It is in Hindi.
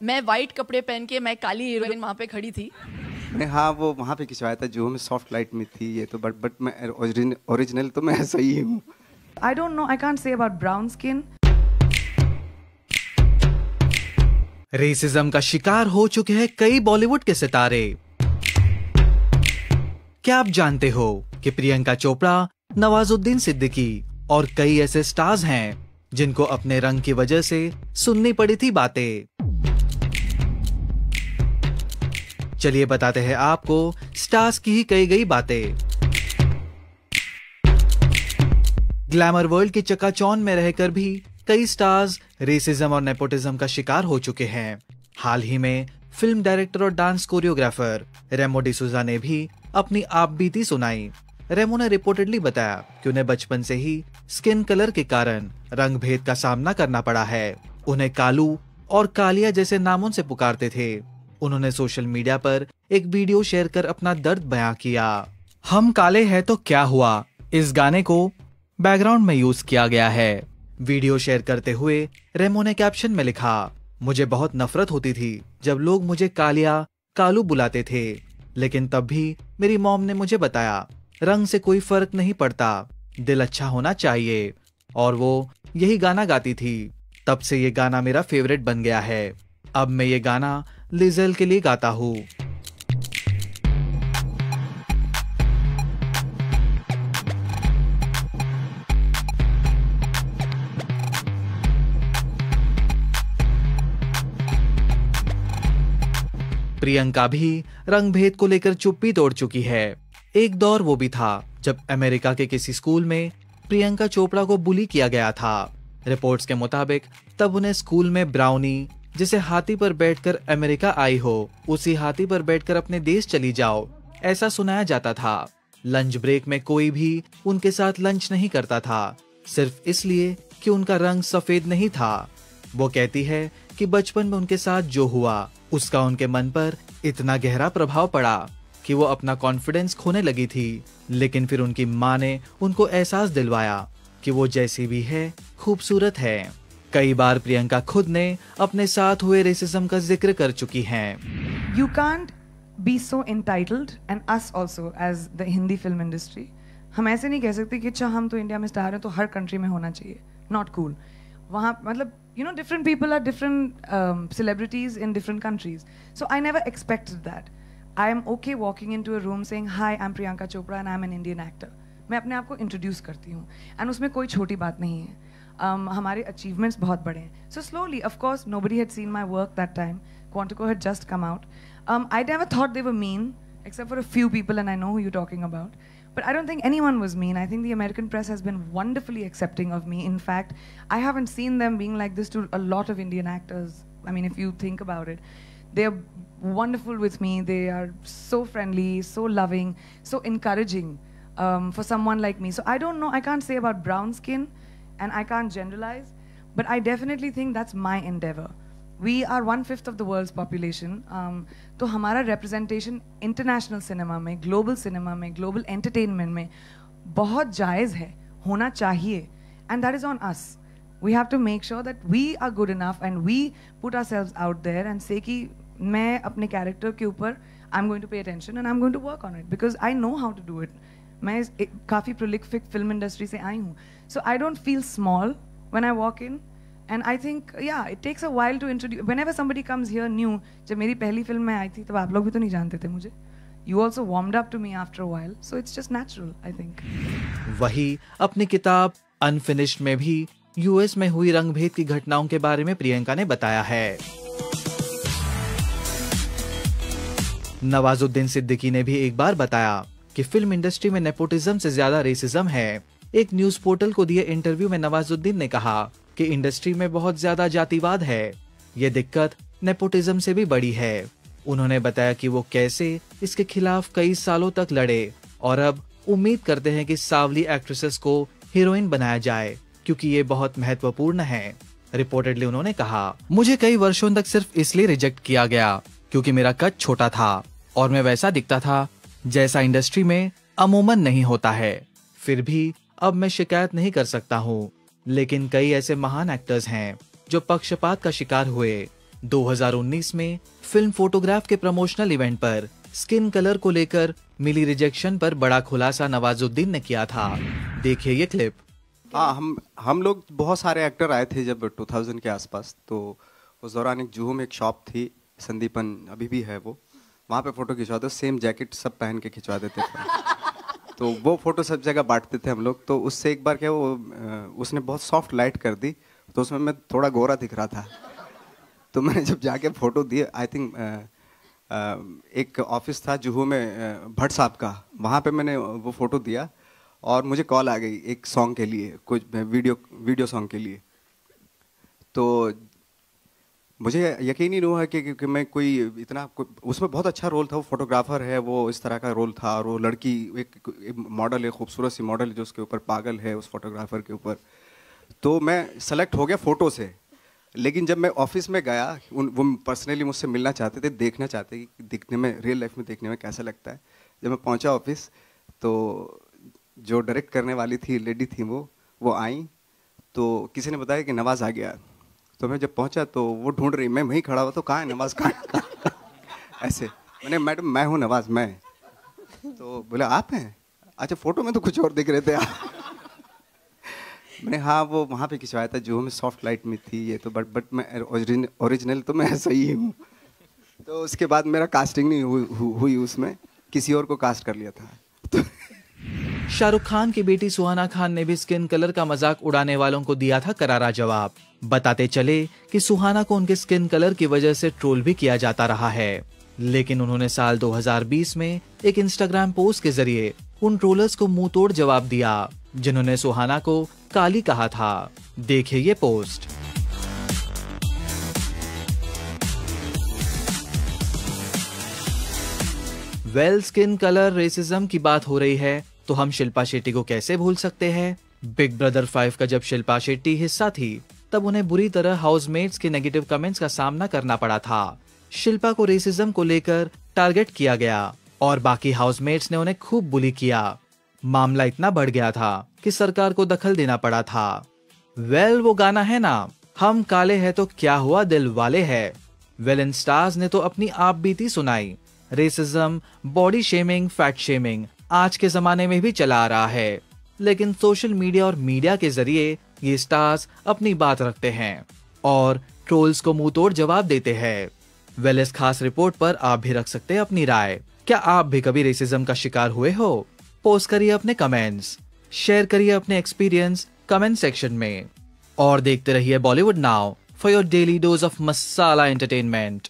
मैं वाइट कपड़े पहन के, मैं काली हीरोइन वहाँ पे खड़ी थी। नहीं, हाँ, वो वहाँ पे खिंचवाया था जो में सॉफ्ट लाइट में थी ये तो, बट मैं ओरिजिनल तो मैं ऐसा ही हूँ। I don't know, I can't say about brown skin. Racism का शिकार हो चुके हैं कई बॉलीवुड के सितारे। क्या आप जानते हो कि प्रियंका चोपड़ा, नवाजुद्दीन सिद्दीकी और कई ऐसे स्टार्स हैं जिनको अपने रंग की वजह से सुननी पड़ी थी बातें। चलिए बताते हैं आपको स्टार्स की ही कही गई बातें। ग्लैमर वर्ल्ड की चकाचौंध में रहकर भी कई स्टार्स रेसिज्म और नेपोटिज्म का शिकार हो चुके हैं। हाल ही में फिल्म डायरेक्टर और डांस कोरियोग्राफर रेमो डिसूजा ने भी अपनी आपबीती सुनाई। रेमो ने रिपोर्टेडली बताया कि उन्हें बचपन से ही स्किन कलर के कारण रंग भेद का सामना करना पड़ा है। उन्हें कालू और कालिया जैसे नामों से पुकारते थे। उन्होंने सोशल मीडिया पर एक वीडियो शेयर कर अपना दर्द बयां किया। हम काले हैं तो क्या हुआ, इस गाने को बैकग्राउंड में यूज किया गया है। वीडियो शेयर करते हुए रेमो ने कैप्शन में लिखा, मुझे बहुत नफरत होती थी जब लोग मुझे कालिया कालू बुलाते थे, लेकिन तब भी मेरी मॉम ने मुझे बताया रंग से कोई फर्क नहीं पड़ता, दिल अच्छा होना चाहिए। और वो यही गाना गाती थी। तब से ये गाना मेरा फेवरेट बन गया है। अब मैं ये गाना लिजेल के लिए गाता हूँ। प्रियंका भी रंग भेद को लेकर चुप्पी तोड़ चुकी है। एक दौर वो भी था जब अमेरिका के किसी स्कूल में प्रियंका चोपड़ा को बुली किया गया था। रिपोर्ट्स के मुताबिक तब उन्हें स्कूल में ब्राउनी, जिसे हाथी पर बैठकर अमेरिका आई हो, उसी हाथी पर बैठकर अपने देश चली जाओ, ऐसा सुनाया जाता था। लंच ब्रेक में कोई भी उनके साथ लंच नहीं करता था, सिर्फ इसलिए कि उनका रंग सफेद नहीं था। वो कहती है कि बचपन में उनके साथ जो हुआ उसका उनके मन पर इतना गहरा प्रभाव पड़ा कि वो अपना कॉन्फिडेंस खोने लगी थी। लेकिन फिर उनकी माँ ने उनको एहसास दिलवाया कि वो जैसी भी है खूबसूरत है। कई बार प्रियंका खुद ने अपने साथ हुए रेसिज्म का जिक्र कर चुकी हैं। You can't be so entitled, and us also as the Hindi film industry. हम ऐसे नहीं कह सकते कि अच्छा हम तो इंडिया में स्टार हैं तो हर कंट्री में होना चाहिए। Not cool. वहाँ मतलब you know different people are different celebrities in different countries. So I never expected that. I am okay walking into a room saying hi, I'm Priyanka Chopra and I'm an Indian actor. मैं अपने आप को इंट्रोड्यूस करती हूँ एंड उसमें कोई छोटी बात नहीं है। हमारे अचीवमेंट्स बहुत बड़े हैं। So slowly of course nobody had seen my work that time. Quantico had just come out. I never thought they were mean except for a few people and I know who you're talking about. But I don't think anyone was mean. I think the American press has been wonderfully accepting of me. In fact, I haven't seen them being like this to a lot of Indian actors. I mean, if you think about it, they're wonderful with me. They are so friendly, so loving, so encouraging for someone like me. So I don't know, I can't say about brown skin and I can't generalize, but I definitely think that's my endeavor. We are 1/5 of the world's population. तो हमारा representation international cinema में, global cinema में, global entertainment में बहुत जायज़ है, होना चाहिए, and that is on us. We have to make sure that we are good enough and we put ourselves out there and say कि मैं अपने character के ऊपर I'm going to pay attention and I'm going to work on it because I know how to do it. मैं काफ़ी prolific film industry से आई हूँ, so I don't feel small when I walk in. And I think, yeah, it takes a while to introduce. Whenever somebody comes here new, जब मेरी पहली फिल्म में आई थी तब आप लोग भी तो नहीं जानते थे मुझे. You also warmed up to me after a while, so it's just natural, I think. वही अपनी किताब अनफिनिश्ड में भी यूएस में हुई रंगभेद की घटनाओं के बारे में प्रियंका ने बताया है। नवाजुद्दीन सिद्दीकी ने भी एक बार बताया कि फिल्म इंडस्ट्री में नेपोटिज्म से ज्यादा रेसिज्म है। एक न्यूज पोर्टल को दिए इंटरव्यू में नवाजुद्दीन ने कहा कि इंडस्ट्री में बहुत ज्यादा जातिवाद है। ये दिक्कत नेपोटिज्म से भी बड़ी है। उन्होंने बताया कि वो कैसे इसके खिलाफ कई सालों तक लड़े और अब उम्मीद करते हैं कि सांवली एक्ट्रेसेस को हीरोइन बनाया जाए क्योंकि ये बहुत महत्वपूर्ण है। रिपोर्टेडली उन्होंने कहा, मुझे कई वर्षों तक सिर्फ इसलिए रिजेक्ट किया गया क्योंकि मेरा कद छोटा था और मैं वैसा दिखता था जैसा इंडस्ट्री में अमूमन नहीं होता है। फिर भी अब मैं शिकायत नहीं कर सकता हूँ, लेकिन कई ऐसे महान एक्टर्स हैं जो पक्षपात का शिकार हुए। 2019 में फिल्म फोटोग्राफ के प्रमोशनल इवेंट पर स्किन कलर को लेकर मिली रिजेक्शन पर बड़ा खुलासा नवाजुद्दीन ने किया था। देखिए ये क्लिप। हाँ, हम लोग बहुत सारे एक्टर आए थे जब 2000 के आसपास, तो उस दौरान एक जुहू में एक शॉप थी, संदीपन अभी भी है वो, वहाँ पे फोटो खिंचवाते, सेम जैकेट सब पहन के खिंचवा देते थे। तो वो फोटो सब जगह बांटते थे हम लोग। तो उससे एक बार क्या उसने बहुत सॉफ्ट लाइट कर दी, तो उसमें मैं थोड़ा गोरा दिख रहा था। तो मैंने जब जाके फोटो दिए, आई थिंक एक ऑफिस था जुहू में भट्ट साहब का, वहाँ पे मैंने वो फोटो दिया और मुझे कॉल आ गई एक सॉन्ग के लिए, कुछ वीडियो सॉन्ग के लिए। तो मुझे यकीन ही नहीं हुआ कि मैं उसमें बहुत अच्छा रोल था, वो फोटोग्राफर है, वो इस तरह का रोल था, और वो लड़की एक मॉडल है, खूबसूरत सी मॉडल जो उसके ऊपर पागल है उस फोटोग्राफर के ऊपर। तो मैं सेलेक्ट हो गया फ़ोटो से, लेकिन जब मैं ऑफिस में गया, वो पर्सनली मुझसे मिलना चाहते थे, देखना चाहते कि दिखने में, रियल लाइफ में देखने में कैसा लगता है। जब मैं पहुंचा ऑफिस, तो जो डायरेक्ट करने वाली थी लेडी थी, वो आई, तो किसी ने बताया कि नवाज़ आ गया। तो मैं जब पहुंचा तो वो ढूंढ रही, मैं वहीं खड़ा हुआ, तो कहाँ है नवाज़, कहाँ ऐसे मैंने, मैडम मैं हूँ नवाज़, मैं। तो बोला आप हैं? अच्छा, फ़ोटो में तो कुछ और दिख रहे थे आप। मैंने हाँ, वो वहाँ पे खिंचवाया था जुहू में, सॉफ्ट लाइट में थी ये तो, बट मैं ओरिजिनल तो मैं ऐसा ही हूँ। तो उसके बाद मेरा कास्टिंग नहीं हुई उसमें, किसी और को कास्ट कर लिया था। तो शाहरुख खान की बेटी सुहाना खान ने भी स्किन कलर का मजाक उड़ाने वालों को दिया था करारा जवाब। बताते चले कि सुहाना को उनके स्किन कलर की वजह से ट्रोल भी किया जाता रहा है, लेकिन उन्होंने साल 2020 में एक इंस्टाग्राम पोस्ट के जरिए उन ट्रोलर्स को मुंह तोड़ जवाब दिया जिन्होंने सुहाना को काली कहा था। देखिए ये पोस्ट। स्किन कलर रेसिज्म की बात हो रही है तो हम शिल्पा शेट्टी को कैसे भूल सकते हैं। बिग ब्रदर 5 का जब शिल्पा शेट्टी हिस्सा थी, तब उन्हें बुरी तरह हाउसमेट्स के नेगेटिव कमेंट्स का सामना करना पड़ा था। शिल्पा को रेसिज्म को लेकर टारगेट किया गया और बाकी हाउसमेट्स ने उन्हें खूब बुली किया। मामला इतना बढ़ गया था कि सरकार को दखल देना पड़ा था। वो गाना है ना, हम काले हैं तो क्या हुआ दिल वाले है। इन स्टार्स ने तो अपनी आप बीती सुनाई। Racism, body shaming, fat shaming आज के जमाने में भी चला आ रहा है, लेकिन सोशल मीडिया और मीडिया के जरिए ये स्टार्स अपनी बात रखते हैं और ट्रोल्स को मुंह तोड़ जवाब देते हैं। इस खास रिपोर्ट पर आप भी रख सकते हैं अपनी राय। क्या आप भी कभी रेसिज्म का शिकार हुए हो? पोस्ट करिए अपने कमेंट्स, शेयर करिए अपने एक्सपीरियंस कमेंट सेक्शन में और देखते रहिए Bollywood now for your daily dose of masala entertainment.